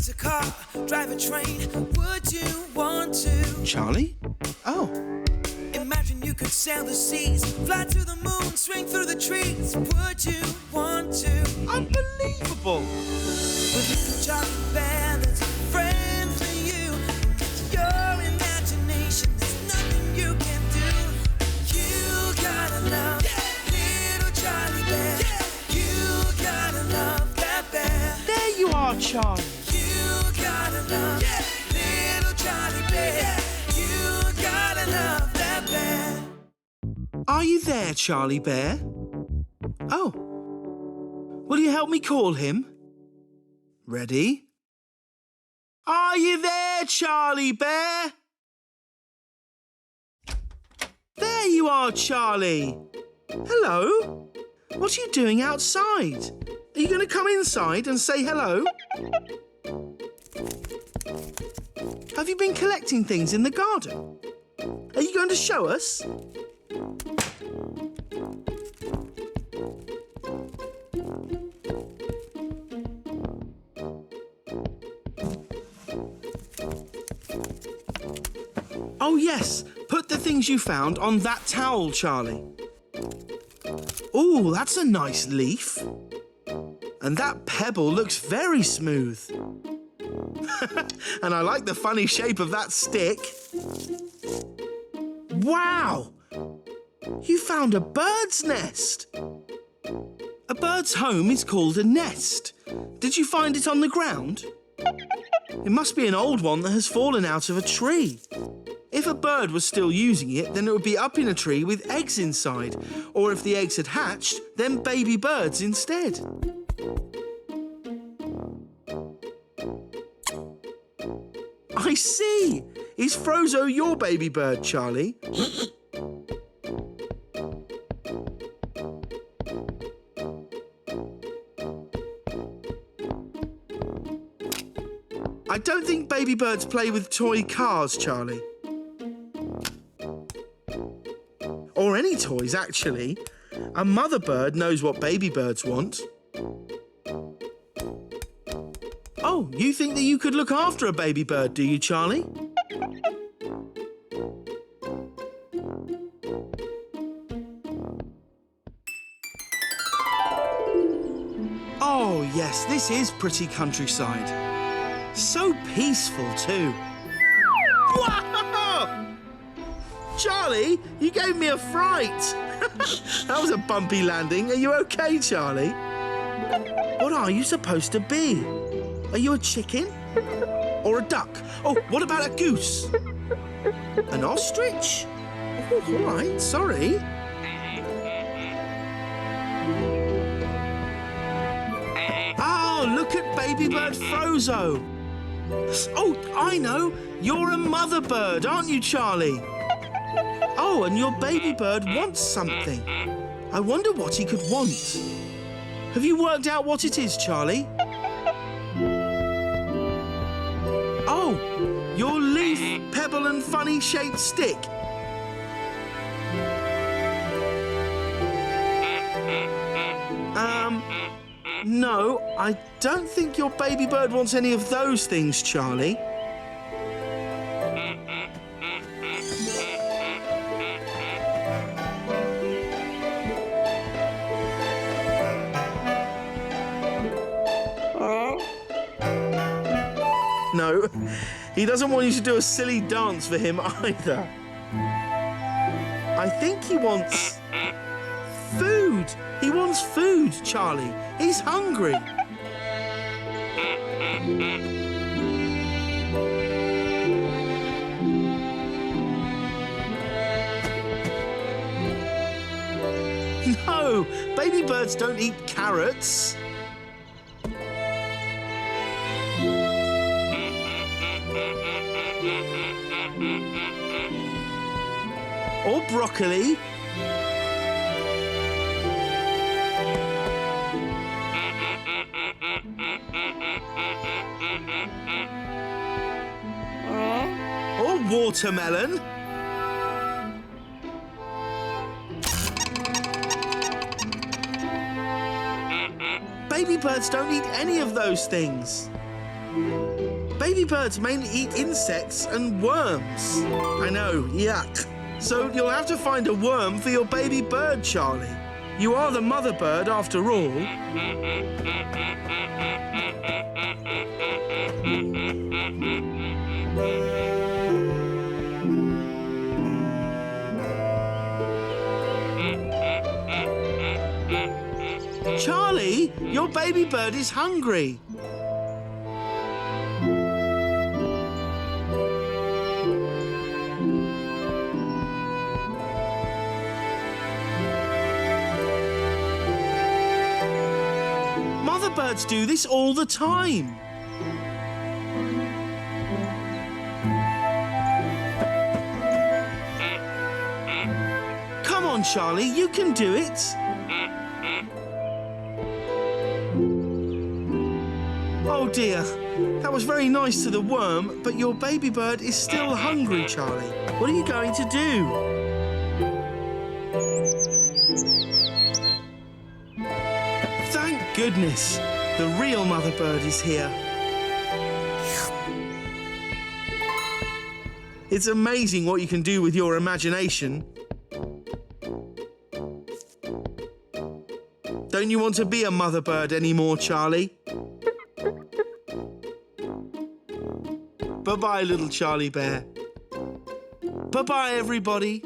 race a car, drive a train. Would you want to? Charley? Oh. Imagine you could sail the seas, fly to the moon, swing through the trees. Would you want to? Unbelievable! With little Charlie Bear that's a friend to you. It's your imagination, there's nothing you can do. You gotta love little Charlie Bear. You gotta love that bear. There you are, Charley. You gotta love little Charlie Bear. You gotta love that bear. Are you there, Charlie Bear? Oh. Will you help me call him? Ready? Are you there, Charlie Bear? There you are, Charlie. Hello. What are you doing outside? Are you going to come inside and say hello? Have you been collecting things in the garden? Are you going to show us? Oh yes, put the things you found on that towel, Charlie. Oh, that's a nice leaf. And that pebble looks very smooth. And I like the funny shape of that stick. Wow! You found a bird's nest. A bird's home is called a nest. Did you find it on the ground? It must be an old one that has fallen out of a tree. If a bird was still using it, then it would be up in a tree with eggs inside. Or if the eggs had hatched, then baby birds instead. I see. Is Frozo your baby bird, Charlie? I don't think baby birds play with toy cars, Charlie. Or any toys, actually. A mother bird knows what baby birds want. Oh, you think that you could look after a baby bird, do you, Charlie? Oh, yes, this is pretty countryside. So peaceful, too. Whoa! Charlie, you gave me a fright. That was a bumpy landing. Are you okay, Charlie? What are you supposed to be? Are you a chicken? Or a duck? Oh, what about a goose? An ostrich? Oh, all right, sorry. Oh, look at baby bird Frozo. Oh, I know. You're a mother bird, aren't you, Charlie? Oh, and your baby bird wants something. I wonder what he could want. Have you worked out what it is, Charlie? Oh, your leaf, pebble and funny-shaped stick. No, I don't think your baby bird wants any of those things, Charlie. No, he doesn't want you to do a silly dance for him either. I think he wants food. He wants food, Charlie. He's hungry. No, baby birds don't eat carrots. Or broccoli. Or watermelon. Baby birds don't eat any of those things. Baby birds mainly eat insects and worms. I know, yuck. So you'll have to find a worm for your baby bird, Charley. You are the mother bird after all. Charley, your baby bird is hungry. Mother birds do this all the time. Come on, Charley, you can do it. Oh dear, that was very nice to the worm, but your baby bird is still hungry, Charley. What are you going to do? Thank goodness, the real mother bird is here. It's amazing what you can do with your imagination. Don't you want to be a mother bird anymore, Charley? Bye-bye, little Charley bear. Bye-bye, everybody.